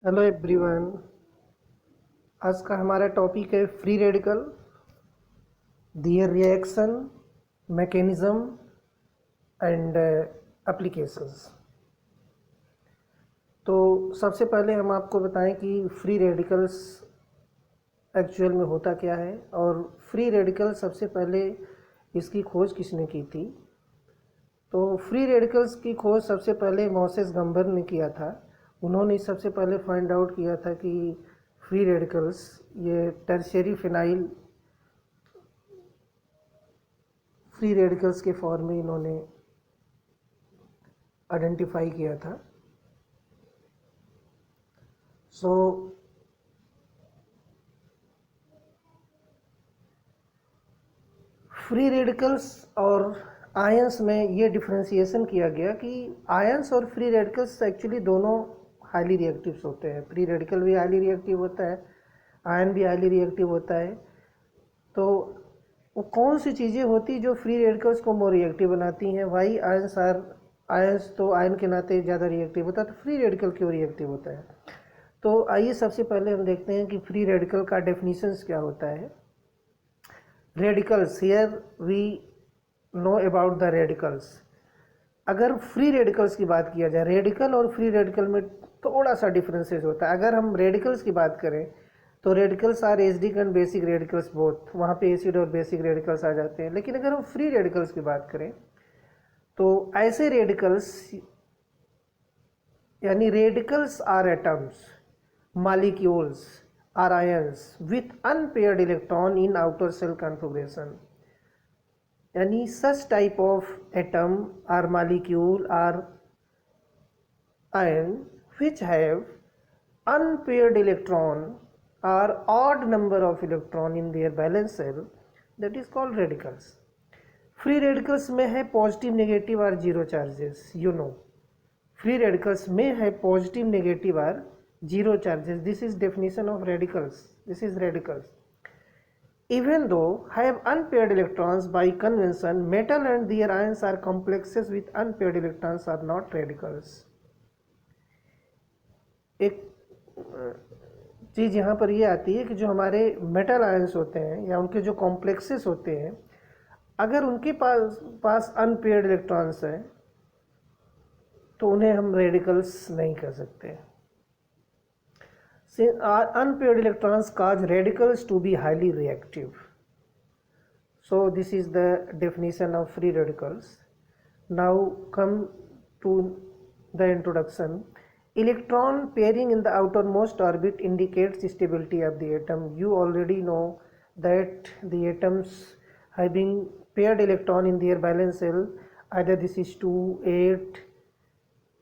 Hello everyone. आज का हमारा टॉपिक है free radical, their reaction, mechanism and applications. तो सबसे पहले हम आपको बताएं कि फ्री रेडिकल्स एक्चुअल में होता क्या है और फ्री रेडिकल सबसे पहले इसकी खोज किसने की थी। तो फ्री रेडिकल्स की खोज सबसे पहले मोसेस गंबर ने किया था। उन्होंने सबसे पहले फाइंड आउट किया था कि फ्री रेडिकल्स ये टर्शियरी फिनाइल फ्री रेडिकल्स के फॉर्म में इन्होंने आइडेंटिफाई किया था। सो फ्री रेडिकल्स और आयंस में ये डिफ्रेंशिएशन किया गया कि आयंस और फ्री रेडिकल्स एक्चुअली दोनों हाईली रिएक्टिव्स होते हैं। फ्री रेडिकल भी हाईली रिएक्टिव होता है, आयन भी हाईली रिएक्टिव होता है। तो वो कौन सी चीज़ें होती जो फ्री रेडिकल्स को मोर रिएक्टिव बनाती हैं? वाई आयंस तो आयन के नाते ज़्यादा रिएक्टिव होता है, तो फ्री रेडिकल क्यों रिएक्टिव होता है? तो आइए सबसे पहले हम देखते हैं कि फ्री रेडिकल का डेफिनेशंस क्या होता है। Radicals, here we know about the radicals. अगर फ्री रेडिकल्स की बात किया जाए, रेडिकल और फ्री रेडिकल में थोड़ा सा डिफरेंसेस होता है। अगर हम रेडिकल्स की बात करें तो radicals are acidic and basic radicals both, वहाँ पे एसिड और बेसिक रेडिकल्स आ जाते हैं। लेकिन अगर हम फ्री रेडिकल्स की बात करें तो ऐसे रेडिकल्स यानी radicals are atoms, molecules or ions with unpaired electron in outer cell configuration। यानी such type of atom or molecule or ion which have unpaired electron or odd number of electron in their valence shell, that is called radicals। Free radicals में है positive, negative और zero charges. You know, free radicals में है positive, negative और zero charges. This is definition of radicals. This is radicals. Even though have unpaired electrons by convention, metal and their ions are complexes with unpaired electrons are not radicals। एक चीज़ यहाँ पर ये आती है कि जो हमारे मेटल आयंस होते हैं या उनके जो कॉम्प्लेक्सेस होते हैं, अगर उनके पास अनपेयर्ड इलेक्ट्रॉन्स हैं तो उन्हें हम रेडिकल्स नहीं कह सकते। Unpaired electrons cause radicals to be highly reactive। So this is the definition of free radicals। Now come to the introduction। Electron pairing in the outermost orbit indicates stability of the atom। You already know that the atoms having paired electron in their valence shell, either this is 2, 8,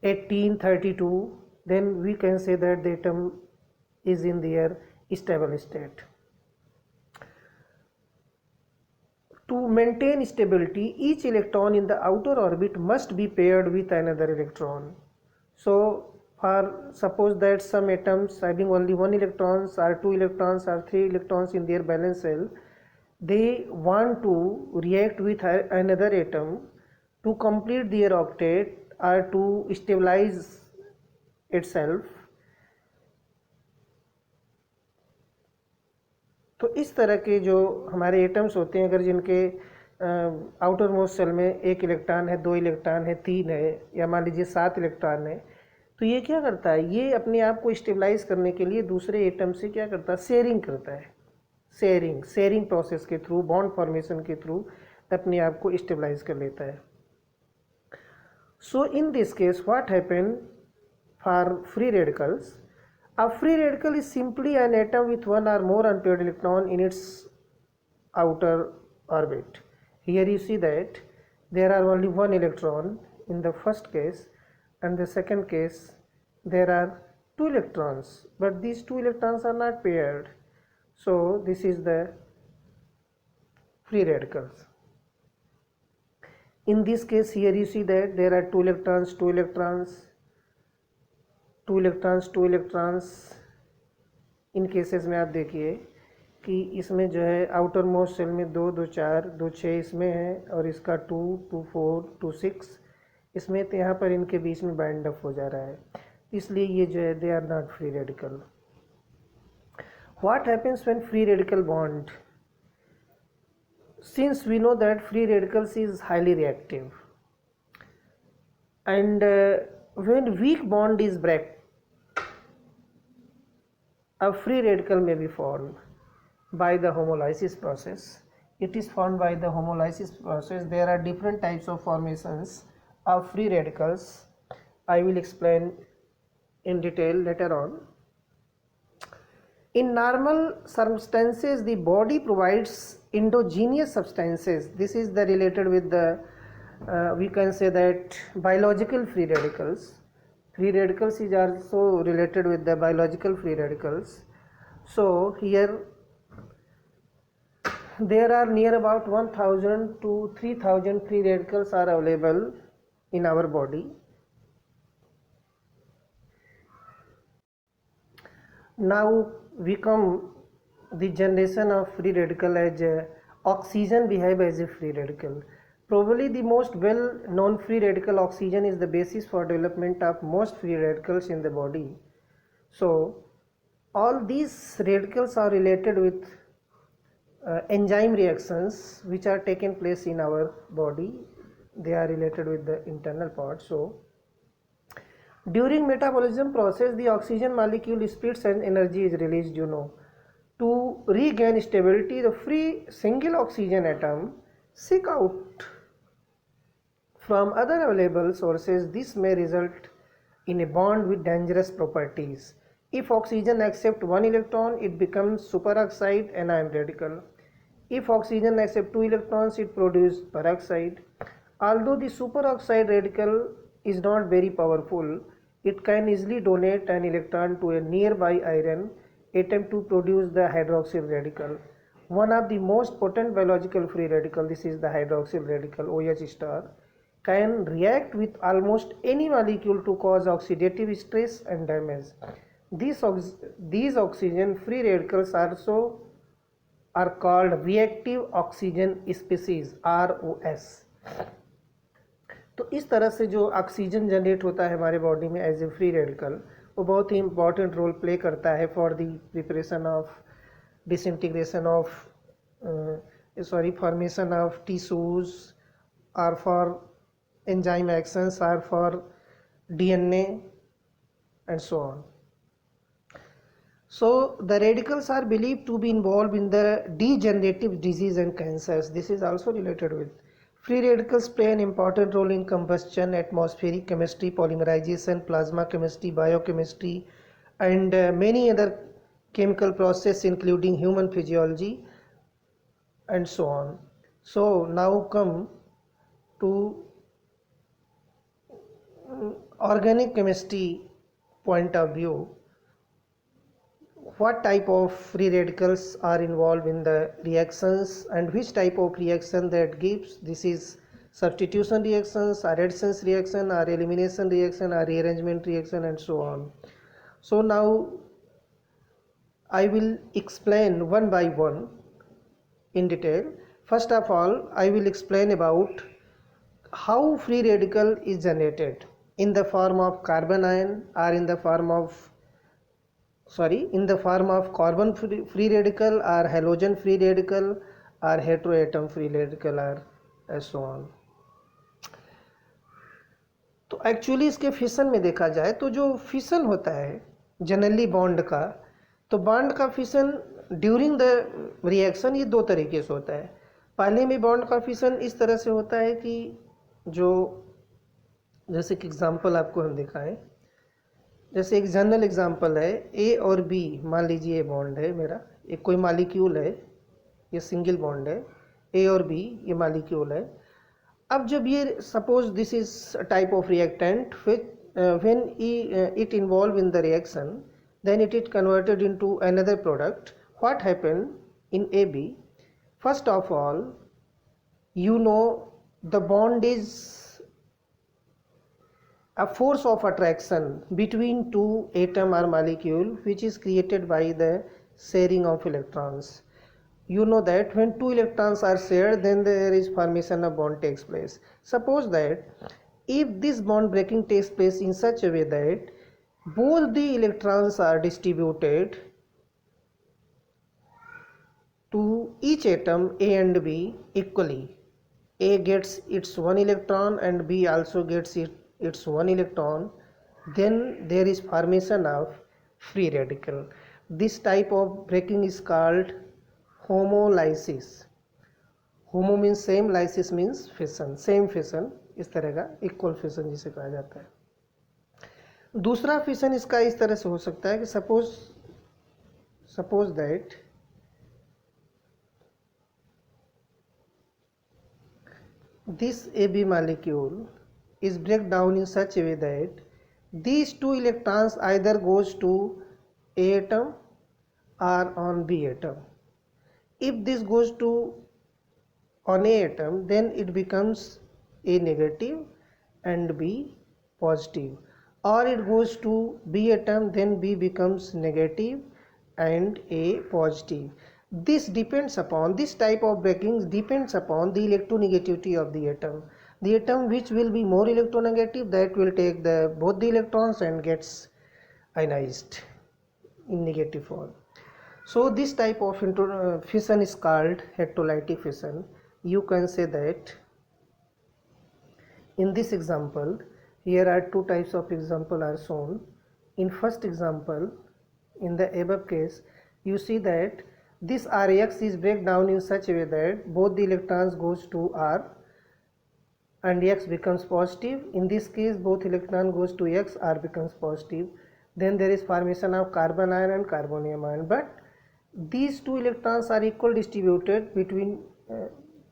18, 32, then we can say that the atom is in their stable state। To maintain stability, each electron in the outer orbit must be paired with another electron। So for suppose that some atoms having only one electrons or two electrons or three electrons in their valence shell, they want to react with another atom to complete their octet or to stabilize itself। तो इस तरह के जो हमारे atoms होते हैं, अगर जिनके आउटर मोस्ट सेल में एक इलेक्ट्रॉन है, दो इलेक्ट्रॉन है, तीन है, या मान लीजिए 7 इलेक्ट्रॉन है, तो ये क्या करता है, ये अपने आप को स्टेबलाइज करने के लिए दूसरे एटम से क्या करता है, शेयरिंग करता है। शेयरिंग प्रोसेस के थ्रू, बॉन्ड फॉर्मेशन के थ्रू अपने आप को स्टेबलाइज कर लेता है। So in this case what happen for free radicals? A free radical is simply an atom with one or more unpaired electron in its outer orbit। Here you see that there are only one electron in the first case, and the second case there are two electrons, but these two electrons are not paired, so this is the free radicals। In this case here you see that there are two electrons, two electrons, two electrons. इन cases में आप देखिए कि इसमें जो है outer most shell में 2, 2, 4, 2, 6 इसमें है, और इसका 2, 2, 4, 2, 6 इसमें, तो यहाँ पर इनके बीच में बाइंड अप हो जा रहा है। इसलिए ये जो है they are not free radical. What happens when free radical bond? Since we know that free radicals is highly reactive, and when weak bond is break, a free radical may be formed by the homolysis process. It is formed by the homolysis process. There are different types of formations of free radicals. I will explain in detail later on. In normal circumstances, the body provides endogenous substances. This is the related with the we can say that biological free radicals. Free radicals is also related with the biological free radicals. So here there are near about 1000 to 3000 free radicals are available in our body. Now we come the generation of free radical as oxygen behave as a free radical. Probably the most well known free radical, oxygen, is the basis for development of most free radicals in the body. So all these radicals are related with enzyme reactions which are taken place in our body. They are related with the internal part. So during metabolism process, the oxygen molecule splits and energy is released, To regain stability, the free single oxygen atom seek out from other available sources. This may result in a bond with dangerous properties. If oxygen accepts one electron, it becomes superoxide anion radical. If oxygen accepts two electrons, it produces peroxide. Although the superoxide radical is not very powerful, it can easily donate an electron to a nearby iron atom to produce the hydroxyl radical. One of the most potent biological free radical, this is the hydroxyl radical OH star, can react with almost any molecule to cause oxidative stress and damage. These oxygen free radicals also are called reactive oxygen species, ROS. तो इस तरह से जो oxygen generate होता है हमारे body में as a free radical, वो बहुत ही इम्पॉर्टेंट रोल प्ले करता है for the preparation of disintegration of formation of tissues, और फॉर एंजाइम एक्शंस, और for DNA and so on. So the radicals are believed to be involved in the degenerative disease and cancers. This is also related with. Free radicals play an important role in combustion, atmospheric chemistry, polymerization, plasma chemistry, biochemistry, and many other chemical processes including human physiology and so on. So now come to organic chemistry point of view. What type of free radicals are involved in the reactions and which type of reaction that gives? This is substitution reactions, or additions reaction, or elimination reaction, or rearrangement reaction, and so on. So now I will explain one by one in detail. First of all, I will explain about how free radical is generated in the form of carbon ion, or in the form of carbon free radical, or halogen free radical, or heteroatom free radical, or so on. तो actually इसके fission में देखा जाए तो जो fission होता है generally bond का, तो बॉन्ड का फिशन ड्यूरिंग द रिएक्शन ये दो तरीके से होता है. पहले में बॉन्ड का फिशन इस तरह से होता है कि जो, जैसे कि एग्जांपल आपको हम दिखाएं, जैसे एक जनरल एग्जांपल है ए और बी. मान लीजिए ये बॉन्ड है मेरा, एक कोई मालिक्यूल है, ये सिंगल बॉन्ड है, ए और बी ये मालिक्यूल है. अब जब ये suppose this is type of reactant, when it involve in the reaction, then it converted into another product. What happened in AB? First of all, the bond is a force of attraction between two atom or molecule which is created by the sharing of electrons. You know that when two electrons are shared, then there is formation of bond takes place. Suppose that if this bond breaking takes place in such a way that both the electrons are distributed to each atom A and B equally. A gets its one electron and B also gets its one electron. Then there is formation of free radical. This type of breaking is called homolysis. Homo means same, lysis means fission, same fission, इस तरह का equal fission जिसे कहा जाता है। दूसरा fission इसका इस तरह से हो सकता है कि suppose that this AB molecule is break down in such a way that these two electrons either goes to A atom or on B atom. If this goes to on A atom, then it becomes A negative and B positive, or it goes to B atom, then B becomes negative and A positive. This type of breaking depends upon the electronegativity of the atom. The atom which will be more electronegative, that will take both the electrons and gets ionized in negative form. So this type of fission is called heterolytic fission. You can say that in this example, here are two types of example are shown. In first example, in the above case, you see that this Rx is break down in such a way that both the electrons goes to R and X becomes positive. In this case, both electron goes to X, R becomes positive. Then there is formation of carbon ion and carbonium ion, but these two electrons are equal distributed between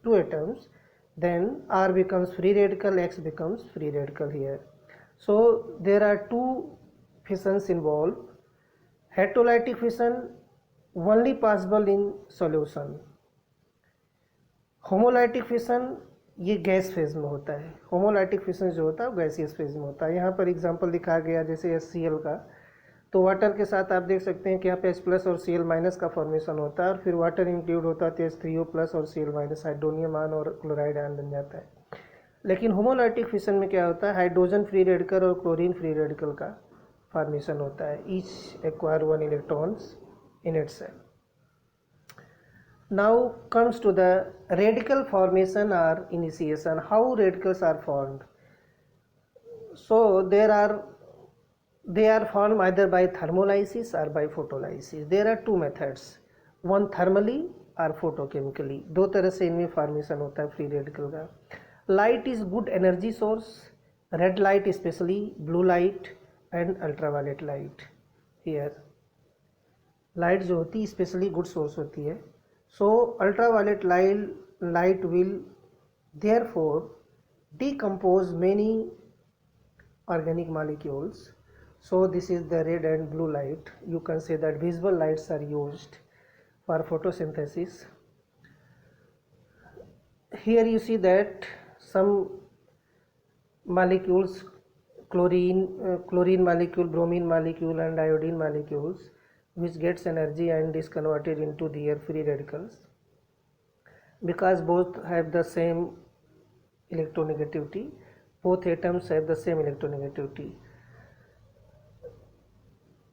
two atoms. Then R becomes free radical, X becomes free radical here. So there are two fissions involved. Heterolytic fission only possible in solution. Homolytic fission ये gas phase में होता है। Homolytic fission जो होता है वो gaseous phase में होता है। यहाँ पर एग्जांपल दिखा गया जैसे HCl का, तो वाटर के साथ आप देख सकते हैं कि यहाँ पे H+ और Cl- का फॉर्मेशन होता है, और फिर वाटर इंक्लूड होता है तो H3O+ और Cl- हाइड्रोनियम आयन और क्लोराइड आयन बन जाता है। लेकिन होमोलाइटिक फिशन में क्या होता है, हाइड्रोजन फ्री रेडिकल और क्लोरीन फ्री रेडिकल का फॉर्मेशन होता है। Each acquire 1 electrons in itself. Now comes to the radical formation or initiation. How radicals are formed? So they are formed either by thermolysis or by photolysis. There are two methods, one thermally or photochemically. दो तरह से इनमें formation होता है free radical का। Light is good energy source, red light specially, blue light and ultraviolet light. Here light जो होती है स्पेशली गुड सोर्स होती है। So ultraviolet light will therefore decompose many organic molecules. So this is the red and blue light. You can say that visible lights are used for photosynthesis. Here you see that some molecules, chlorine molecule, bromine molecule and iodine molecules, which gets energy and is converted into their free radicals because both have the same electronegativity. Both atoms have the same electronegativity.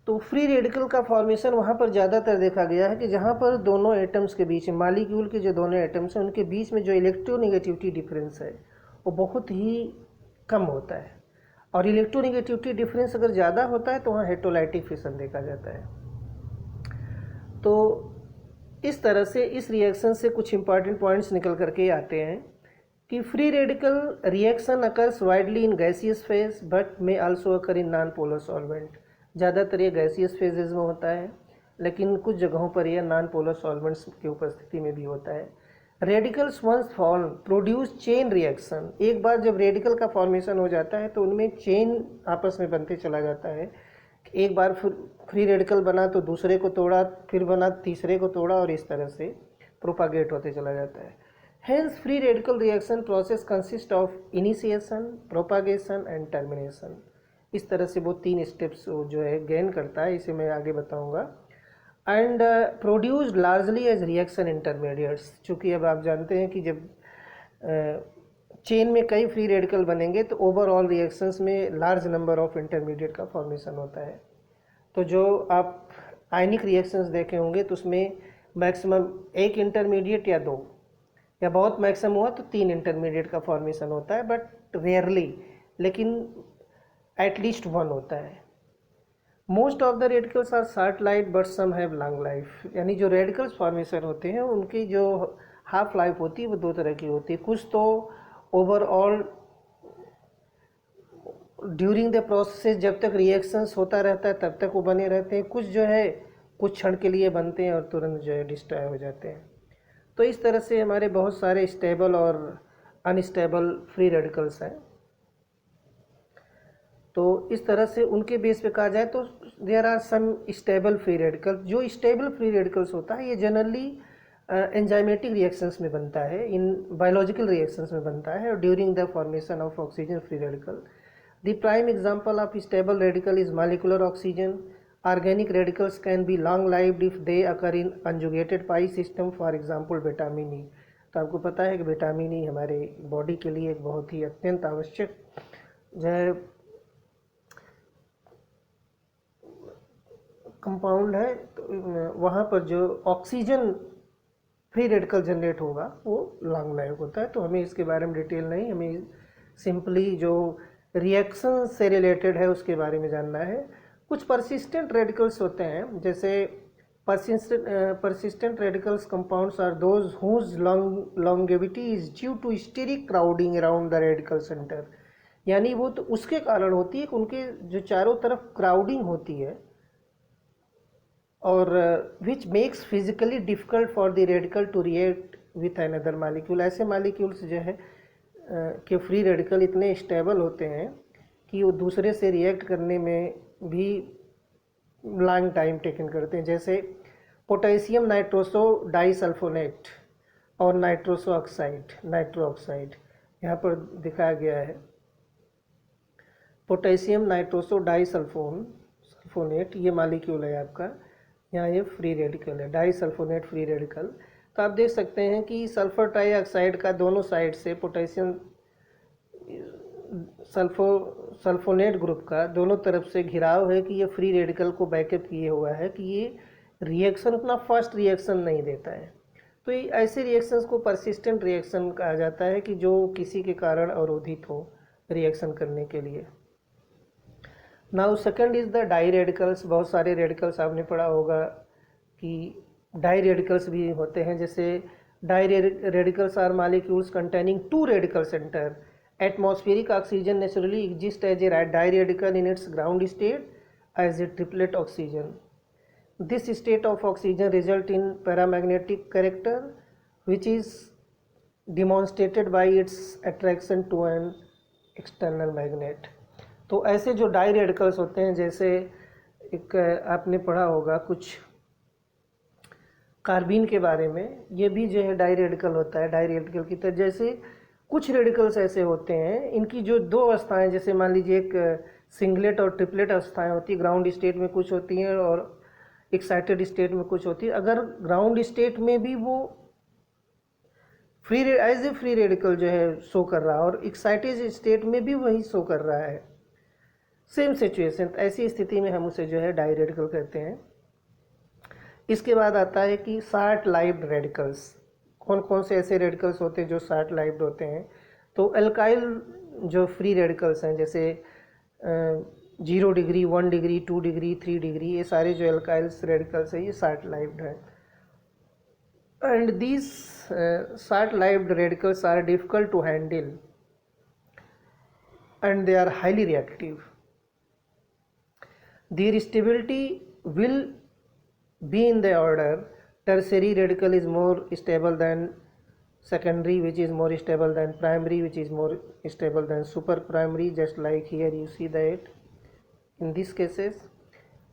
तो free radical का formation वहाँ पर ज़्यादातर देखा गया है कि जहाँ पर दोनों एटम्स के बीच, मॉलिक्यूल के जो दोनों एटम्स हैं उनके बीच में जो इलेक्ट्रोनेगेटिविटी डिफरेंस है वो बहुत ही कम होता है, और इलेक्ट्रोनेगेटिविटी डिफरेंस अगर ज़्यादा होता है तो वहाँ हेटेरोलाइटिक फिशन देखा जाता है। तो इस तरह से इस रिएक्शन से कुछ इंपॉर्टेंट पॉइंट्स निकल करके आते हैं कि free radical reaction occurs widely in gaseous phase but may also occur in non polar solvent. ज़्यादातर ये गैसियस फेजेस में होता है, लेकिन कुछ जगहों पर यह नॉन पोलर सॉल्वेंट्स की उपस्थिति में भी होता है। Radicals once form produce chain reaction. एक बार जब रेडिकल का फॉर्मेशन हो जाता है तो उनमें चेन आपस में बनते चला जाता है। एक बार फ्री रेडिकल बना तो दूसरे को तोड़ा, फिर बना तीसरे को तोड़ा, और इस तरह से प्रोपागेट होते चला जाता है। Hence free radical reaction process consist of initiation, propagation and termination. इस तरह से वो 3 स्टेप्स जो है गेन करता है, इसे मैं आगे बताऊंगा। And produced largely as reaction intermediates. चूँकि अब आप जानते हैं कि जब चेन में कई फ्री रेडिकल बनेंगे तो ओवरऑल रिएक्शंस में लार्ज नंबर ऑफ इंटरमीडिएट का फॉर्मेशन होता है। तो जो आप आयनिक रिएक्शंस देखे होंगे तो उसमें मैक्सिमम एक इंटरमीडिएट या दो, या बहुत मैक्सिमम हुआ तो 3 इंटरमीडिएट का फॉर्मेशन होता है, बट रेयरली, लेकिन एटलीस्ट 1 होता है। Most of the radicals are short life but some have long life, यानी जो रेडिकल्स फॉर्मेशन होते हैं उनकी जो हाफ लाइफ होती है वो 2 तरह की होती है। कुछ तो ओवरऑल ड्यूरिंग द प्रोसेस जब तक रिएक्शंस होता रहता है तब तक वो बने रहते हैं, कुछ जो है कुछ क्षण के लिए बनते हैं और तुरंत जो है डिस्ट्रॉय हो जाते हैं। तो इस तरह से हमारे बहुत सारे स्टेबल और अनस्टेबल फ्री रेडिकल्स हैं। तो इस तरह से उनके बेस पे कहा जाए तो there are some stable free radical. जो स्टेबल फ्री रेडिकल्स होता है ये जनरली एंजाइमेटिक रिएक्शंस में बनता है, इन बायोलॉजिकल रिएक्शंस में बनता है और during the formation of oxygen free radical. The prime example of stable radical is molecular oxygen. Organic radicals can be long lived if they occur in conjugated pi system, for example vitamin E. तो आपको पता है कि vitamin E हमारे body के लिए एक बहुत ही अत्यंत आवश्यक जो है कंपाउंड है। तो वहाँ पर जो ऑक्सीजन फ्री रेडिकल जनरेट होगा वो लॉन्ग लाइफ होता है। तो हमें इसके बारे में डिटेल नहीं, हमें सिंपली जो रिएक्शन से रिलेटेड है उसके बारे में जानना है। कुछ परसिस्टेंट रेडिकल्स होते हैं, जैसे persistent radicals compounds are those whose longevity is due to steric crowding around the radical center, यानी वो तो उसके कारण होती है कि उनके जो चारों तरफ क्राउडिंग होती है और which makes physically difficult for the radical to react with another molecule। ऐसे मालिक्यूल्स जो है कि फ्री रेडिकल इतने स्टेबल होते हैं कि वो दूसरे से रिएक्ट करने में भी लॉन्ग टाइम टेकन करते हैं, जैसे पोटेशियम नाइट्रोसो डाइसल्फोनेट और नाइट्रोसो ऑक्साइड, नाइट्रो ऑक्साइड यहाँ पर दिखाया गया है। पोटेशियम नाइट्रोसो डाइसल्फोनेट ये मालिक्यूल है आपका, यहाँ ये फ्री रेडिकल है, डाइसल्फोनेट फ्री रेडिकल। तो आप देख सकते हैं कि सल्फर ट्राईऑक्साइड का दोनों साइड से पोटेशियम सल्फोनेट ग्रुप का दोनों तरफ से घिराव है कि ये फ्री रेडिकल को बैकअप किए हुआ है कि ये रिएक्शन उतना फास्ट रिएक्शन नहीं देता है। तो ये ऐसे रिएक्शंस को परसिस्टेंट रिएक्शन कहा जाता है कि जो किसी के कारण अवरोधित हो रिएक्शन करने के लिए। Now second is the di radicals. बहुत सारे रेडिकल्स आपने पढ़ा होगा कि डाई रेडिकल्स भी होते हैं, जैसे di radicals are molecules containing 2 radical centre. Atmospheric oxygen naturally exists as a diradical in its ground state as a triplet oxygen. This state of oxygen results in paramagnetic character, which is demonstrated by its attraction to an external magnet. तो ऐसे जो die radicals होते हैं, जैसे एक आपने पढ़ा होगा कुछ कार्बिन के बारे में, ये भी जो है डाई रेडिकल होता है, डाई रेडिकल की तरह। जैसे कुछ रेडिकल्स ऐसे होते हैं इनकी जो 2 अवस्थाएं, जैसे मान लीजिए एक सिंगलेट और ट्रिपलेट अवस्थाएं होती है, ग्राउंड स्टेट में कुछ होती हैं और एक्साइटेड स्टेट में कुछ होती है। अगर ग्राउंड स्टेट में भी वो एज ए फ्री रेडिकल जो है शो कर रहा है और एक्साइटेड स्टेट में भी वही शो कर रहा है, सेम सिचुएशन, ऐसी स्थिति में हम उसे जो है डाई रेडिकल कहते हैं। इसके बाद आता है कि शॉर्ट लाइव्ड रेडिकल्स। कौन कौन से ऐसे रेडिकल्स होते हैं जो शॉर्ट लाइव्ड होते हैं? तो अल्काइल जो फ्री रेडिकल्स हैं, जैसे 0 डिग्री, 1 डिग्री, 2 डिग्री, 3 डिग्री, ये सारे जो अल्काइल्स रेडिकल्स हैं ये शॉर्ट लाइव्ड हैं। And these short lived radicals are difficult to handle and they are highly reactive. Their stability will be in the order tertiary radical is more stable than secondary, which is more stable than primary, which is more stable than super primary, just like here you see that in these cases.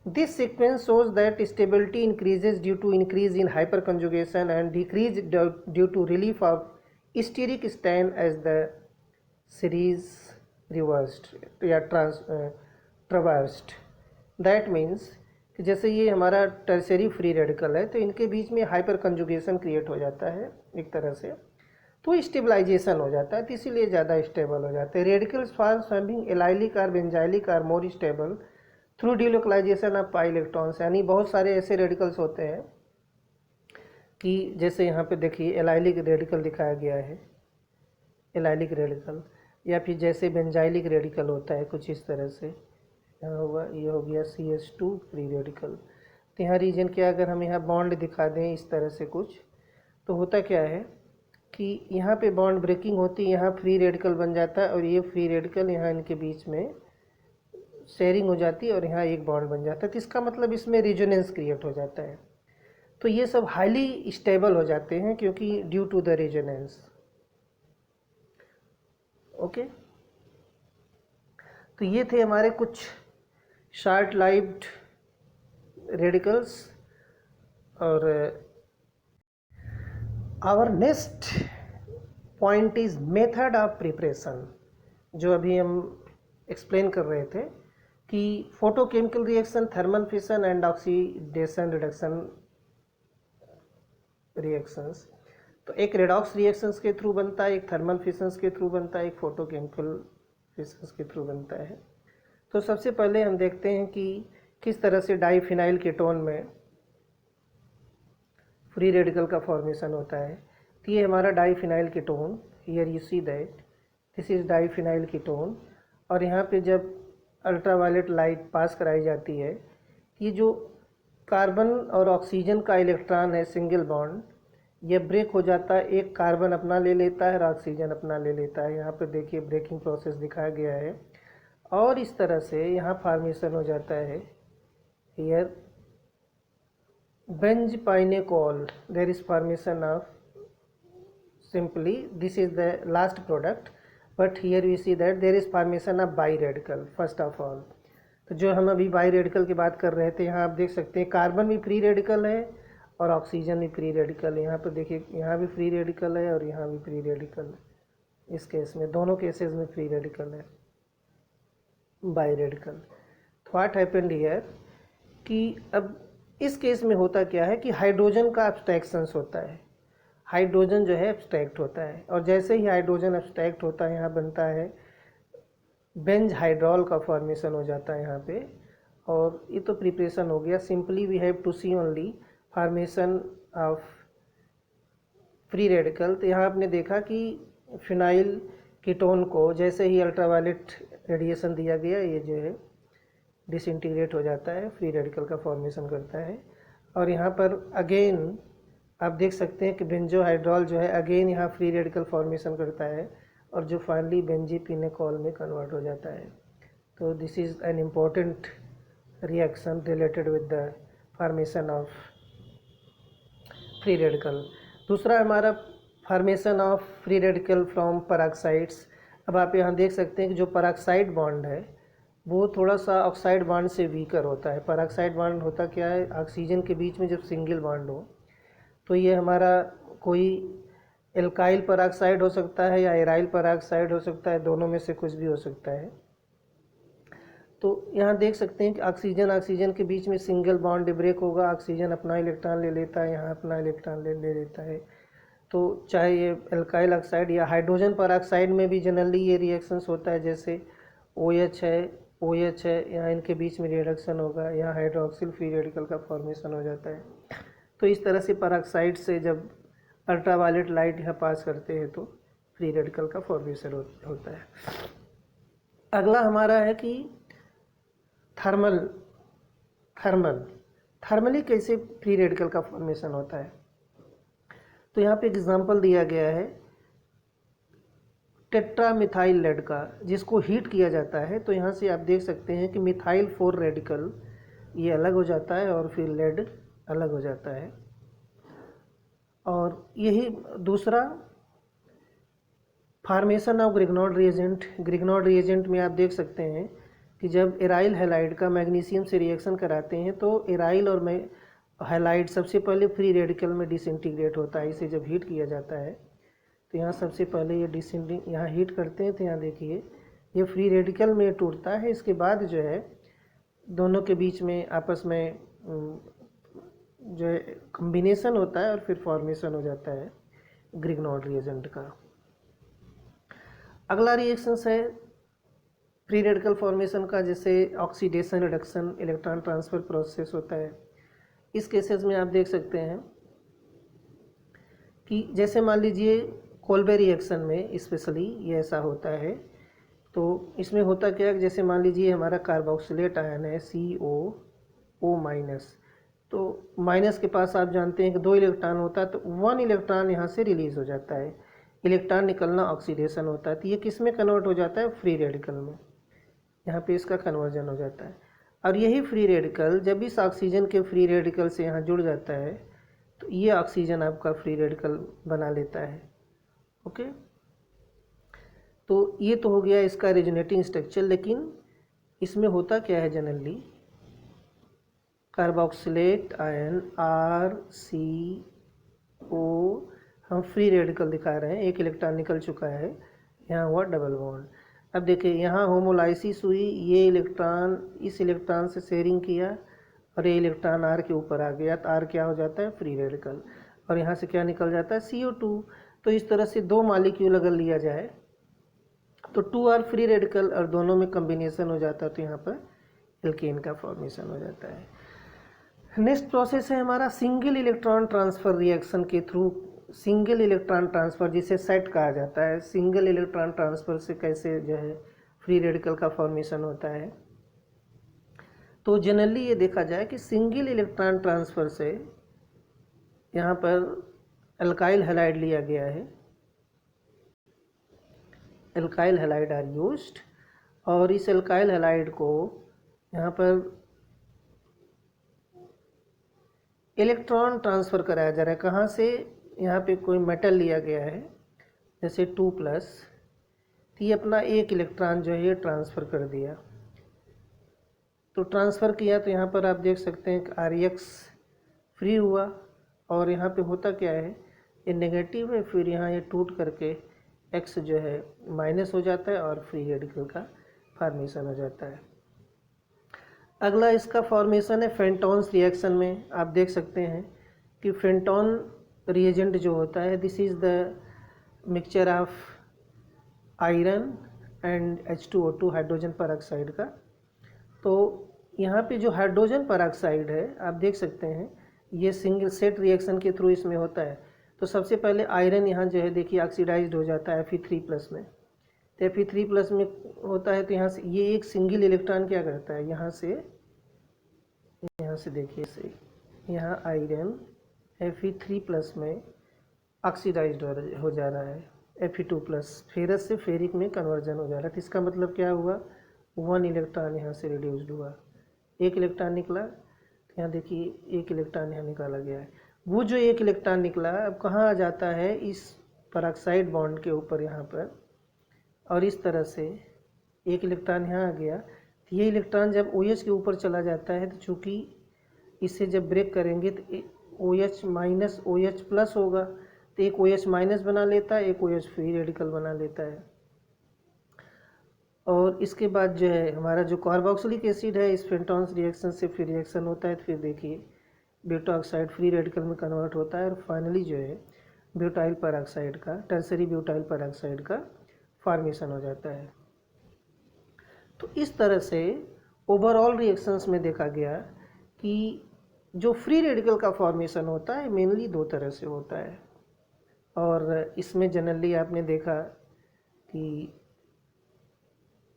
This sequence shows that stability increases due to increase in hyperconjugation and decrease due to relief of steric stain as the series reversed या traversed. That means कि जैसे ये हमारा tertiary free radical है तो इनके बीच में hyper conjugation create हो जाता है एक तरह से। तो स्टेबलाइजेशन हो जाता है, तो इसीलिए ज़्यादा स्टेबल हो जाते हैं। रेडिकल्स फॉर फॉर्मिंग एलाइलिक और benzylic are more stable through delocalisation of pi electrons. यानी बहुत सारे ऐसे रेडिकल्स होते हैं कि जैसे यहाँ पे देखिए एलाइलिक रेडिकल दिखाया गया है, एलाइलिक रेडिकल, या फिर जैसे बेंजाइलिक रेडिकल होता है कुछ इस तरह से। यहाँ हुआ, ये हो गया CH2 फ्री रेडिकल। तो यहाँ रीजन क्या, अगर हम यहाँ बॉन्ड दिखा दें इस तरह से कुछ, तो होता क्या है कि यहाँ पे बॉन्ड ब्रेकिंग होती है, यहाँ फ्री रेडिकल बन जाता है और ये फ्री रेडिकल यहाँ इनके बीच में शेयरिंग हो जाती है और यहाँ एक बॉन्ड बन जाता है। तो इसका मतलब इसमें रेजोनेंस क्रिएट हो जाता है। तो ये सब हाईली स्टेबल हो जाते हैं क्योंकि due to the resonance. Okay, तो ये थे हमारे कुछ शॉर्ट लाइव्ड रेडिकल्स। और our next point is method of preparation, जो अभी हम एक्सप्लेन कर रहे थे कि photochemical reaction, thermal fission and oxidation reduction reactions. तो एक रेडॉक्स रिएक्शंस के थ्रू बनता है, एक थर्मल फिशंस के थ्रू बनता है, एक फोटोकेमिकल फिशंस के थ्रू बनता है। तो सबसे पहले हम देखते हैं कि किस तरह से डाईफिनाइल कीटोन में फ्री रेडिकल का फॉर्मेशन होता है। तो ये हमारा diphenyl ketone, here you see that this is diphenyl ketone. और यहाँ पे जब अल्ट्रावायलेट लाइट पास कराई जाती है, ये जो कार्बन और ऑक्सीजन का इलेक्ट्रॉन है सिंगल बॉन्ड, ये ब्रेक हो जाता है, एक कार्बन अपना ले लेता है और ऑक्सीजन अपना ले लेता है। यहाँ पे देखिए ब्रेकिंग प्रोसेस दिखाया गया है और इस तरह से यहाँ फॉर्मेशन हो जाता है। Here benzpinacol, there is formation of, simply this is the last product, but here we see that there is formation of biradical first of all। तो जो हम अभी बाई रेडिकल की बात कर रहे थे, यहाँ आप देख सकते हैं कार्बन भी फ्री रेडिकल है और ऑक्सीजन भी फ्री रेडिकल है। यहाँ पर देखिए यहाँ भी फ्री रेडिकल है और यहाँ भी फ्री रेडिकल है। इस केस में दोनों केसेस में फ्री रेडिकल है, by radical. What happened here कि अब इस केस में होता क्या है कि हाइड्रोजन का एब्स्ट्रैक्शंस होता है, हाइड्रोजन जो है एब्स्ट्रैक्ट होता है और जैसे ही हाइड्रोजन एब्स्ट्रैक्ट होता है यहाँ बनता है बेंज हाइड्रॉल का फॉर्मेशन हो जाता है यहाँ पे। और ये तो प्रिपरेशन हो गया। Simply we have to see only formation of free radical. तो यहाँ आपने देखा कि फिनाइल कीटोन को जैसे ही अल्ट्रावायलेट रेडिएशन दिया गया, ये जो है डिसइंटीग्रेट हो जाता है, फ्री रेडिकल का फॉर्मेशन करता है। और यहाँ पर अगेन आप देख सकते हैं कि बेंजोहाइड्रॉल जो है अगेन यहाँ फ्री रेडिकल फॉर्मेशन करता है और जो फाइनली बेंजीपिनेकॉल में कन्वर्ट हो जाता है। तो this is an important reaction related with the formation of free radical. दूसरा हमारा formation of free radical from peroxides. अब आप यहाँ देख सकते हैं कि जो पेरोक्साइड बॉन्ड है वो थोड़ा सा ऑक्साइड बॉन्ड से वीकर होता है। पेरोक्साइड बॉन्ड होता क्या है, ऑक्सीजन के बीच में जब सिंगल बॉन्ड हो तो ये हमारा कोई एल्काइल पेरोक्साइड हो सकता है या एराइल पेरोक्साइड हो सकता है, दोनों में से कुछ भी हो सकता है। तो यहाँ देख सकते हैं कि ऑक्सीजन के बीच में सिंगल बॉन्ड ब्रेक होगा, ऑक्सीजन अपना इलेक्ट्रॉन ले लेता है, यहाँ अपना इलेक्ट्रॉन ले लेता है। तो चाहे ये एल्काइल ऑक्साइड या हाइड्रोजन पेरोक्साइड में भी जनरली ये रिएक्शंस होता है, जैसे OH है, यहाँ इनके बीच में रिडक्शन होगा, यहाँ हाइड्रोक्सिल फ्री रेडिकल का फॉर्मेशन हो जाता है। तो इस तरह से पेरोक्साइड से जब अल्ट्रावायलेट लाइट यहाँ पास करते हैं तो फ्री रेडिकल का फॉर्मेशन होता है। अगला हमारा है कि थर्मली कैसे फ्री रेडिकल का फॉर्मेशन होता है। तो यहाँ पे एग्जांपल दिया गया है टेट्रामिथाइल लेड का, जिसको हीट किया जाता है। तो यहाँ से आप देख सकते हैं कि मिथाइल 4 रेडिकल ये अलग हो जाता है और फिर लेड अलग हो जाता है। और यही दूसरा फार्मेशन ऑफ ग्रिग्नॉड रिएजेंट में आप देख सकते हैं कि जब एराइल हैलाइड का मैग्नीशियम से रिएक्शन कराते हैं तो एराइल और हैलाइड सबसे पहले फ्री रेडिकल में डिसइंटीग्रेट होता है। इसे जब हीट किया जाता है तो यहाँ सबसे पहले ये यहाँ हीट करते हैं तो यहाँ देखिए ये फ्री रेडिकल में टूटता है। इसके बाद जो है दोनों के बीच में आपस में जो है कम्बिनेशन होता है और फिर फॉर्मेशन हो जाता है ग्रिग्नॉड रिएजेंट का। अगला रिएक्शंस है फ्री रेडिकल फॉर्मेशन का, जैसे oxidation, reduction, electron transfer process होता है। इस केसेस में आप देख सकते हैं कि जैसे मान लीजिए कोल्बे रिएक्शन में स्पेशली ये ऐसा होता है। तो इसमें होता क्या है, जैसे मान लीजिए हमारा कार्बोक्सिलेट आयन है COO माइनस, तो माइनस के पास आप जानते हैं कि 2 इलेक्ट्रॉन होता है, तो 1 इलेक्ट्रॉन यहाँ से रिलीज़ हो जाता है, इलेक्ट्रॉन निकलना ऑक्सीडेशन होता है। तो ये किस में कन्वर्ट हो जाता है, फ्री रेडिकल में, यहाँ पे इसका कन्वर्जन हो जाता है। और यही फ्री रेडिकल जब इस ऑक्सीजन के फ्री रेडिकल से यहाँ जुड़ जाता है तो ये ऑक्सीजन आपका फ्री रेडिकल बना लेता है। ओके, तो ये तो हो गया इसका रेजोनेटिंग स्ट्रक्चर। लेकिन इसमें होता क्या है, जनरली कार्बोक्सिलेट आयन RCO हम फ्री रेडिकल दिखा रहे हैं, 1 इलेक्ट्रॉन निकल चुका है, यहाँ हुआ डबल बॉन्ड। अब देखिए यहाँ होमोलाइसिस हुई, ये इलेक्ट्रॉन इस इलेक्ट्रॉन से शेयरिंग किया और ये इलेक्ट्रॉन R के ऊपर आ गया, तो R क्या हो जाता है, फ्री रेडिकल, और यहाँ से क्या निकल जाता है, CO2। तो इस तरह से 2 मॉलिक्यूल अगर लिया जाए तो 2R फ्री रेडिकल और दोनों में कम्बिनेशन हो जाता है, तो यहाँ पर एल्केन का फॉर्मेशन हो जाता है। नेक्स्ट प्रोसेस है हमारा सिंगल इलेक्ट्रॉन ट्रांसफ़र रिएक्शन के थ्रू, सिंगल इलेक्ट्रॉन ट्रांसफ़र जिसे सेट कहा जाता है। सिंगल इलेक्ट्रॉन ट्रांसफ़र से कैसे जो है फ्री रेडिकल का फॉर्मेशन होता है, तो जनरली ये देखा जाए कि सिंगल इलेक्ट्रॉन ट्रांसफ़र से यहाँ पर अल्काइल हैलाइड लिया गया है, अल्काइल हैलाइड आर यूज्ड, और इस अल्काइल हैलाइड को यहाँ पर इलेक्ट्रॉन ट्रांसफ़र कराया जा रहा है। कहाँ से, यहाँ पे कोई मेटल लिया गया है जैसे 2+, तो ये अपना 1 इलेक्ट्रॉन जो है ये ट्रांसफ़र कर दिया। तो ट्रांसफ़र किया तो यहाँ पर आप देख सकते हैं कि RX फ्री हुआ, और यहाँ पे होता क्या है, ये नेगेटिव है, फिर यहाँ ये टूट करके X जो है माइनस हो जाता है और फ्री रेडिकल का फॉर्मेशन हो जाता है। अगला इसका फॉर्मेशन है फेंटॉन्स रिएक्शन में। आप देख सकते हैं कि फेंटॉन रिएजेंट जो होता है, this is the mixture of iron and H2O2 hydrogen peroxide का। तो यहाँ पे जो हाइड्रोजन पेरोक्साइड है आप देख सकते हैं ये सिंगल सेट रिएक्शन के थ्रू इसमें होता है। तो सबसे पहले आयरन यहाँ जो है देखिए ऑक्सीडाइज्ड हो जाता है Fe3+ में, तो Fe3+ में होता है, तो यहाँ से ये एक सिंगल इलेक्ट्रॉन क्या करता है, यहाँ से देखिए से यहाँ आयरन Fe3+ में ऑक्सीडाइज्ड हो जा रहा है, Fe2+, फेरस से फेरिक में कन्वर्जन हो जा रहा है। तो इसका मतलब क्या हुआ, 1 इलेक्ट्रॉन यहाँ से रिड्यूस्ड हुआ, 1 इलेक्ट्रॉन निकला, तो यहाँ देखिए 1 इलेक्ट्रॉन यहाँ निकाला गया है। वो जो 1 इलेक्ट्रॉन निकला अब कहाँ आ जाता है, इस पेरोक्साइड बॉन्ड के ऊपर यहाँ पर, और इस तरह से 1 इलेक्ट्रॉन यहाँ आ गया। तो ये इलेक्ट्रॉन जब OH के ऊपर चला जाता है, तो चूँकि इसे जब ब्रेक करेंगे तो OH माइनस OH प्लस होगा, तो एक OH माइनस बना लेता है, एक OH फ्री रेडिकल बना लेता है। और इसके बाद जो है हमारा जो कार्बोक्सिलिक एसिड है, इस फेंटॉन्स रिएक्शन से फिर रिएक्शन होता है, तो फिर देखिए ब्यूटा ऑक्साइड फ्री रेडिकल में कन्वर्ट होता है, और फाइनली जो है ब्यूटाइल पेरोक्साइड का, टर्सरी ब्यूटाइल पेरोक्साइड का फॉर्मेशन हो जाता है। तो इस तरह से ओवरऑल रिएक्शंस में देखा गया कि जो फ्री रेडिकल का फॉर्मेशन होता है मेनली 2 तरह से होता है, और इसमें जनरली आपने देखा कि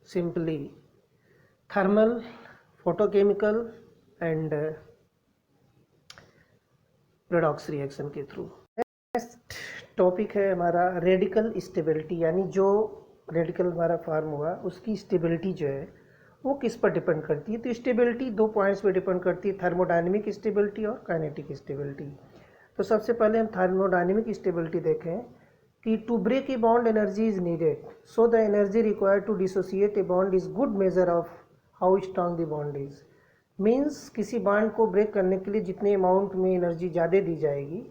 simply thermal, photochemical and redox reaction के थ्रू। नेक्स्ट टॉपिक है हमारा रेडिकल स्टेबिलिटी, यानी जो रेडिकल हमारा फॉर्म हुआ उसकी स्टेबिलिटी जो है वो किस पर डिपेंड करती है। तो स्टेबिलिटी 2 पॉइंट्स पे डिपेंड करती है, थर्मोडायनेमिक स्टेबिलिटी और काइनेटिक स्टेबिलिटी। तो सबसे पहले हम थर्मोडायनेमिक स्टेबिलिटी देखें कि to break a bond energy is needed, so the energy required to dissociate a bond is good measure of how strong the bond is. Means किसी bond को break करने के लिए जितने अमाउंट में एनर्जी ज़्यादा दी जाएगी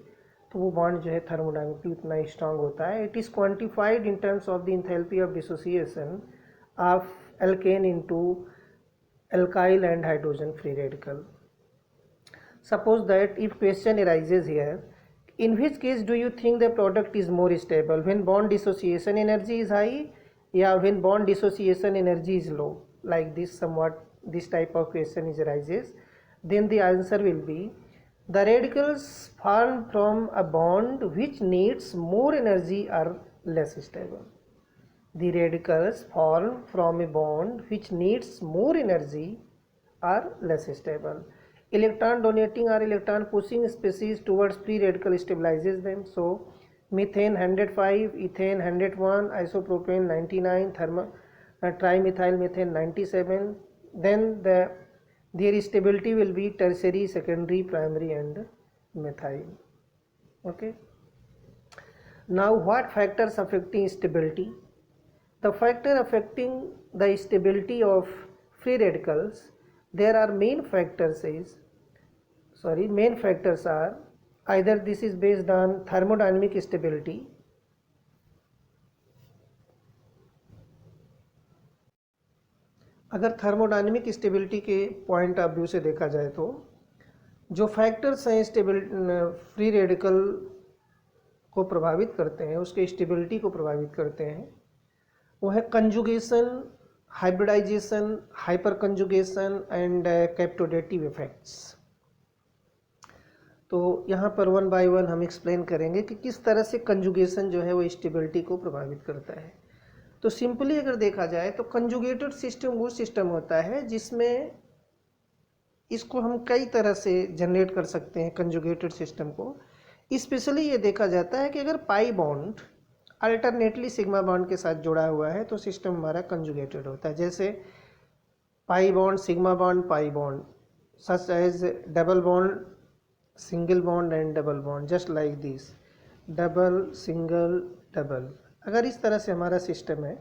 तो वो बॉन्ड जो है थर्मोडायनेमिकली उतना स्ट्रांग होता है। It is quantified in terms of the enthalpy of dissociation of alkene into alkyl and hydrogen free radical. Suppose that if question arises here, In which case do you think the product is more stable, when bond dissociation energy is high, yeah, when bond dissociation energy is low? Like this, somewhat this type of question is arises. Then the answer will be the radicals formed from a bond which needs more energy are less stable. The radicals formed from a bond which needs more energy are less stable. Electron donating or electron pushing species towards free radical stabilizes them. So methane 105, ethane 101, isopropane 99, trimethyl methane 97. Then their stability will be tertiary, secondary, primary and methyl. Okay. Now what factors affecting stability? The factor affecting the stability of free radicals, there are main factors are either this is based on thermodynamic stability, अगर thermodynamic stability के point of view से देखा जाए तो जो factors हैं free radical को प्रभावित करते हैं, उसके स्टेबिलिटी को प्रभावित करते हैं, वो है conjugation, hybridisation, hyperconjugation and captodative effects. तो यहाँ पर वन बाय वन हम एक्सप्लेन करेंगे कि किस तरह से कंजुगेशन जो है वो स्टेबिलिटी को प्रभावित करता है। तो सिंपली अगर देखा जाए तो कंजुगेटेड सिस्टम वो सिस्टम होता है जिसमें इसको हम कई तरह से जनरेट कर सकते हैं कंजुगेटेड सिस्टम को। स्पेशली ये देखा जाता है कि अगर pi bond alternately sigma bond के साथ जुड़ा हुआ है तो सिस्टम हमारा कंजुगेटेड होता है। जैसे pi bond, sigma bond, pi bond, such as double bond, single bond and double bond, just like this, double, single, double. अगर इस तरह से हमारा सिस्टम है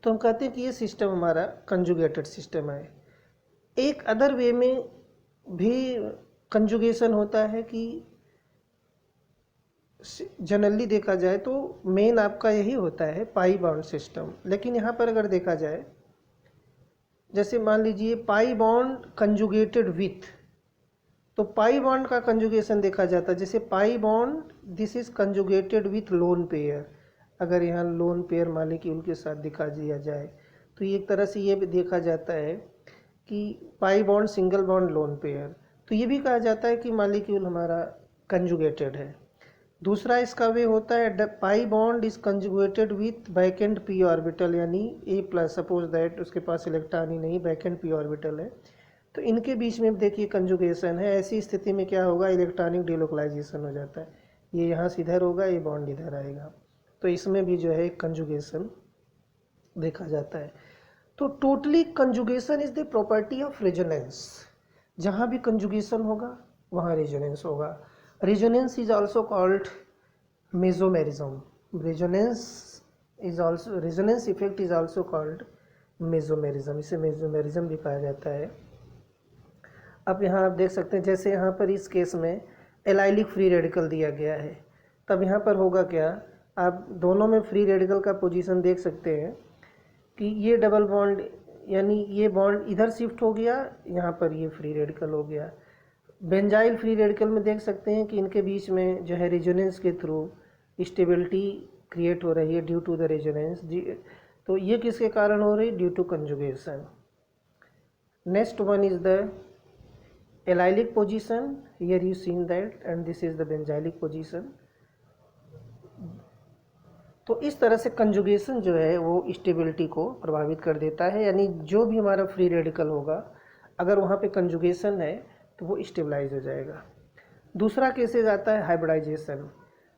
तो हम कहते हैं कि ये सिस्टम हमारा कंजुगेटेड सिस्टम है। एक अदर वे में भी कंजुगेशन होता है कि जनरली देखा जाए तो मेन आपका यही होता है पाई बॉन्ड सिस्टम, लेकिन यहाँ पर अगर देखा जाए जैसे मान लीजिए पाई बॉन्ड कंजुगेटेड विथ, तो पाई बॉन्ड का कंजुगेशन देखा जाता है। जैसे pi bond this is conjugated with lone pair, अगर यहाँ लोन पेयर मॉलिक्यूल के साथ दिखा दिया जाए तो एक तरह से ये भी देखा जाता है कि pi bond single bond lone pair, तो ये भी कहा जाता है कि मॉलिक्यूल हमारा कंजुगेटेड है। दूसरा इसका वे होता है pi bond is conjugated with vacant P orbital, यानी ए प्लस, सपोज दैट उसके पास इलेक्ट्रॉन ही नहीं, वैकेंट पी ऑर्बिटल है, तो इनके बीच में देखिए कंजुगेशन है। ऐसी स्थिति में क्या होगा, इलेक्ट्रॉनिक डिलोकलाइजेशन हो जाता है, ये यहाँ से इधर होगा, ये बॉन्ड इधर आएगा, तो इसमें भी जो है कंजुगेशन देखा जाता है। तो totally conjugation is the property of resonance, जहाँ भी कंजुगेशन होगा वहाँ रेजोनेंस होगा। Resonance is also called mesomerism, resonance effect is also called mesomerism, इसे मेसोमेरिज्म भी कहा जाता है। अब यहाँ आप देख सकते हैं जैसे यहाँ पर इस केस में एलाइलिक फ्री रेडिकल दिया गया है, तब यहाँ पर होगा क्या, आप दोनों में फ्री रेडिकल का पोजीशन देख सकते हैं कि ये डबल बॉन्ड यानी ये बॉन्ड इधर शिफ्ट हो गया, यहाँ पर ये फ्री रेडिकल हो गया। बेंजाइल फ्री रेडिकल में देख सकते हैं कि इनके बीच में जो है रेजोनेंस के थ्रू स्टेबिलिटी क्रिएट हो रही है ड्यू टू द रेजोनेंस, तो ये किसके कारण हो रही है, due to conjugation. Next one is the allylic position, here you seen that, and this is the benzylic position. तो इस तरह से कंजुगेशन जो है वो स्टेबिलिटी को प्रभावित कर देता है, यानी जो भी हमारा फ्री रेडिकल होगा अगर वहाँ पे कंजुगेशन है तो वो स्टेबलाइज हो जाएगा। दूसरा केसेज आता है हाइब्रिडाइजेशन।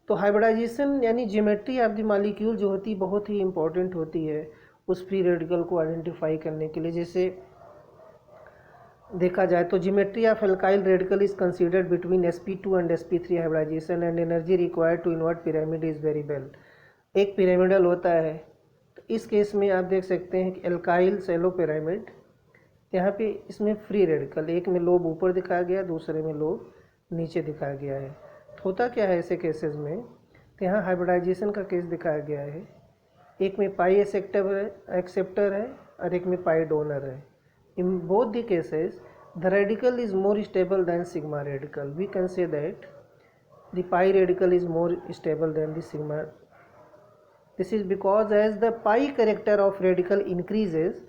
तो हाइब्रिडाइजेशन यानी ज्योमेट्री ऑफ द मॉलिक्यूल जो होती है बहुत ही इंपॉर्टेंट होती है उस फ्री रेडिकल को आइडेंटिफाई करने के लिए। जैसे देखा जाए तो geometry of alkyl radical is considered between sp2 and sp3 hybridisation and energy required to invert pyramid is very well. एक पिरामिडल होता है, तो इस केस में आप देख सकते हैं कि एल्काइल सेलो पिरामिड, यहाँ पे इसमें फ्री रेडिकल, एक में लोब ऊपर दिखाया गया, दूसरे में लोब नीचे दिखाया गया है। तो होता क्या है ऐसे केसेस में, तो यहाँ हाइब्रिडाइजेशन का केस दिखाया गया है, एक में पाई एक्सेप्टर है और एक में पाई डोनर है। In both the cases the radical is more stable than sigma radical, we can say that the pi radical is more stable than the sigma. This is because as the pi character of radical increases,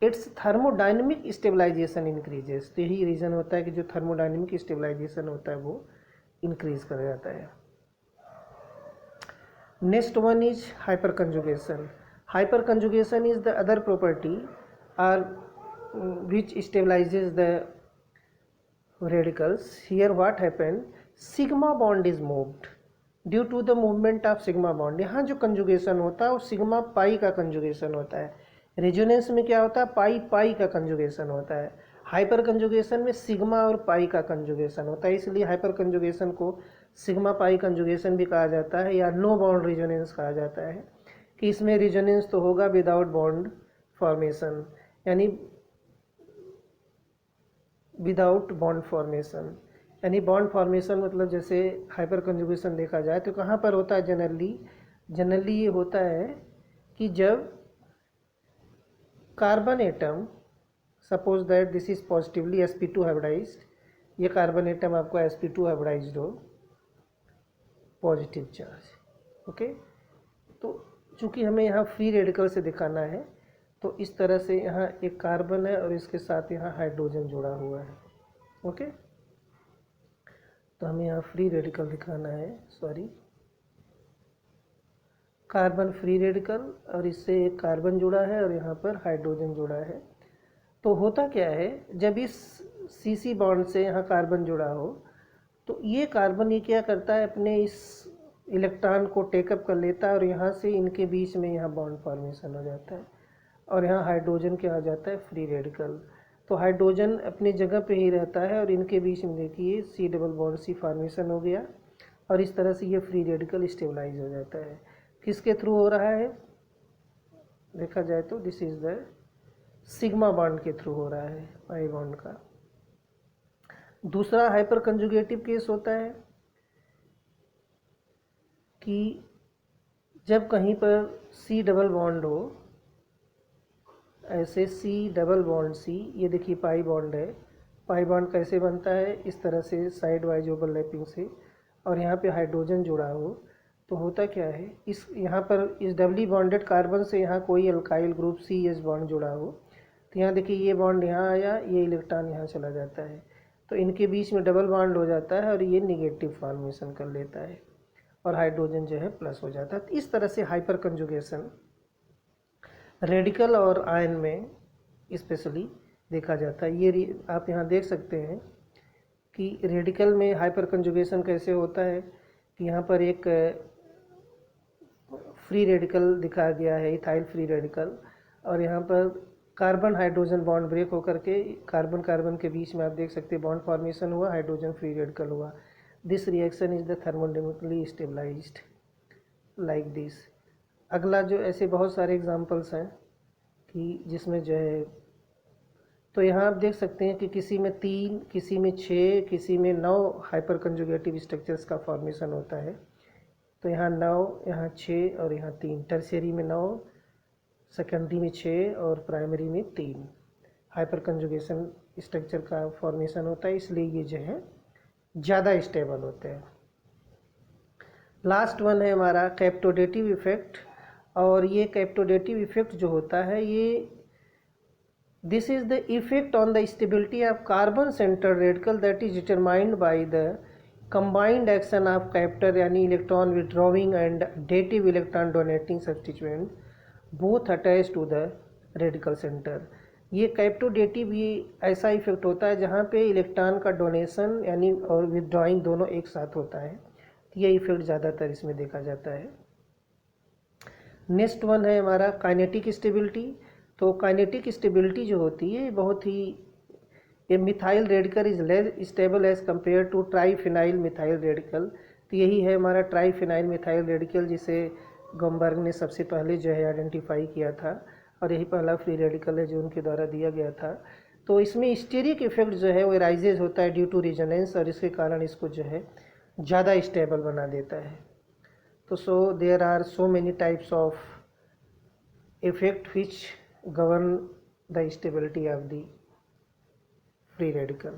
its thermodynamic stabilization increases. तो यही reason होता है कि जो thermodynamic stabilization होता है वो increase कर जाता है. Next one is hyperconjugation. Hyperconjugation is the other property or which stabilizes the radicals. Here what happened? Sigma bond is moved due to the movement of sigma bond. यहाँ जो conjugation होता है वो सिग्मा पाई का conjugation होता है. Resonance में क्या होता है? पाई पाई का कंजुगेशन होता है. हाइपर कंजुगेशन में सिग्मा और पाई का कंजुगेशन होता है. इसलिए हाइपर कंजुगेशन को सिग्मा पाई कंजुगेशन भी कहा जाता है या नो बॉन्ड रेजोनेंस कहा जाता है, कि इसमें रेजोनेंस तो होगा विदाउट बॉन्ड फॉर्मेशन, यानी विदाउट बॉन्ड फॉर्मेशन. यानी बॉन्ड फॉर्मेशन मतलब जैसे हाइपर कंजुगेशन देखा जाए तो कहाँ पर होता है? जनरली ये होता है कि जब carbon atom, suppose that this is positively sp2 hybridised, ये कार्बन एटम आपको sp2 हाइब्रिडाइज्ड हो, पॉजिटिव चार्ज. ओके, तो चूँकि हमें यहाँ फ्री रेडिकल से दिखाना है तो इस तरह से यहाँ एक कार्बन है और इसके साथ यहाँ हाइड्रोजन जुड़ा हुआ है. ओके, तो हमें यहाँ फ्री रेडिकल दिखाना है, सॉरी, कार्बन फ्री रेडिकल और इससे एक कार्बन जुड़ा है और यहाँ पर हाइड्रोजन जुड़ा है. तो होता क्या है, जब इस CC बॉन्ड से यहाँ कार्बन जुड़ा हो तो ये कार्बन ये क्या करता है, अपने इस इलेक्ट्रॉन को टेकअप कर लेता है और यहाँ से इनके बीच में यहाँ बॉन्ड फॉर्मेशन हो जाता है और यहाँ हाइड्रोजन क्या हो जाता है? Free radical. तो हाइड्रोजन अपनी जगह पे ही रहता है और इनके बीच में देखिए C double bond C formation हो गया और इस तरह से ये फ्री रेडिकल स्टेबलाइज हो जाता है. किसके थ्रू हो रहा है? देखा जाए तो this is the sigma bond के थ्रू हो रहा है, पाई बॉन्ड का. दूसरा हाइपर कंजुगेटिव केस होता है कि जब कहीं पर C डबल बॉन्ड हो, ऐसे C डबल बॉन्ड C, ये देखिए पाई बॉन्ड है. पाई बॉन्ड कैसे बनता है? इस तरह से साइड वाइज ओवरलैपिंग से, और यहाँ पे हाइड्रोजन जुड़ा हो तो होता क्या है, इस यहाँ पर इस डबली बॉन्डेड कार्बन से यहाँ कोई अल्काइल ग्रुप CH बॉन्ड जुड़ा हो तो यहाँ देखिए ये बॉन्ड यहाँ आया, ये इलेक्ट्रॉन यहाँ चला जाता है तो इनके बीच में डबल बॉन्ड हो जाता है और ये निगेटिव फॉर्मेशन कर लेता है और हाइड्रोजन जो है प्लस हो जाता है. तो इस तरह से हाइपर कंजुगेशन रेडिकल और आयन में स्पेशली देखा जाता है. ये आप यहाँ देख सकते हैं कि रेडिकल में हाइपर कंजुगेशन कैसे होता है कि यहाँ पर एक फ्री रेडिकल दिखाया गया है, इथाइल फ्री रेडिकल, और यहाँ पर कार्बन हाइड्रोजन बॉन्ड ब्रेक होकर के कार्बन कार्बन के बीच में आप देख सकते हैं बॉन्ड फॉर्मेशन हुआ, हाइड्रोजन फ्री रेडिकल हुआ. This reaction is the thermodynamically stabilised like this. अगला जो ऐसे बहुत सारे एग्जांपल्स हैं कि जिसमें जो है, तो यहाँ आप देख सकते हैं कि किसी में 3, किसी में 6, किसी में 9 हाइपर कंजुगेटिव स्ट्रक्चर्स का फॉर्मेशन होता है. तो यहाँ 9, यहाँ 6 और यहाँ 3. टर्शियरी में 9, सेकेंडरी में 6 और प्राइमरी में 3 हाइपर कंजुगेशन स्ट्रक्चर का फॉर्मेशन होता है, इसलिए ये जो है ज़्यादा स्टेबल होते हैं. लास्ट वन है हमारा कैप्टोडेटिव इफेक्ट. और ये कैप्टोडेटिव इफेक्ट जो होता है ये this is the effect on the stability of carbon centre radical that is determined by the combined action of captor, यानी electron withdrawing and dative electron donating substituent both attach to the radical centre. ये captodative ये ऐसा effect होता है जहाँ पे electron का donation यानी और विड्रॉइंग दोनों एक साथ होता है. ये इफेक्ट ज़्यादातर इसमें देखा जाता है. नेक्स्ट वन है हमारा काइनेटिक स्टेबिलिटी. तो काइनेटिक स्टेबिलिटी जो होती है बहुत ही, ये methyl radical is less stable as compare to triphenyl methyl radical. तो यही है हमारा ट्राईफिनाइल मिथाइल रेडिकल जिसे गॉम्बर्ग ने सबसे पहले जो है आइडेंटिफाई किया था और यही पहला फ्री रेडिकल है जो उनके द्वारा दिया गया था. तो इसमें स्टीरिक इफेक्ट जो है वो राइजेज होता है ड्यू टू रेजोनेंस और इसके कारण इसको जो है ज़्यादा स्टेबल बना देता है. तो so there are so many types of effect which govern the stability of the free radical.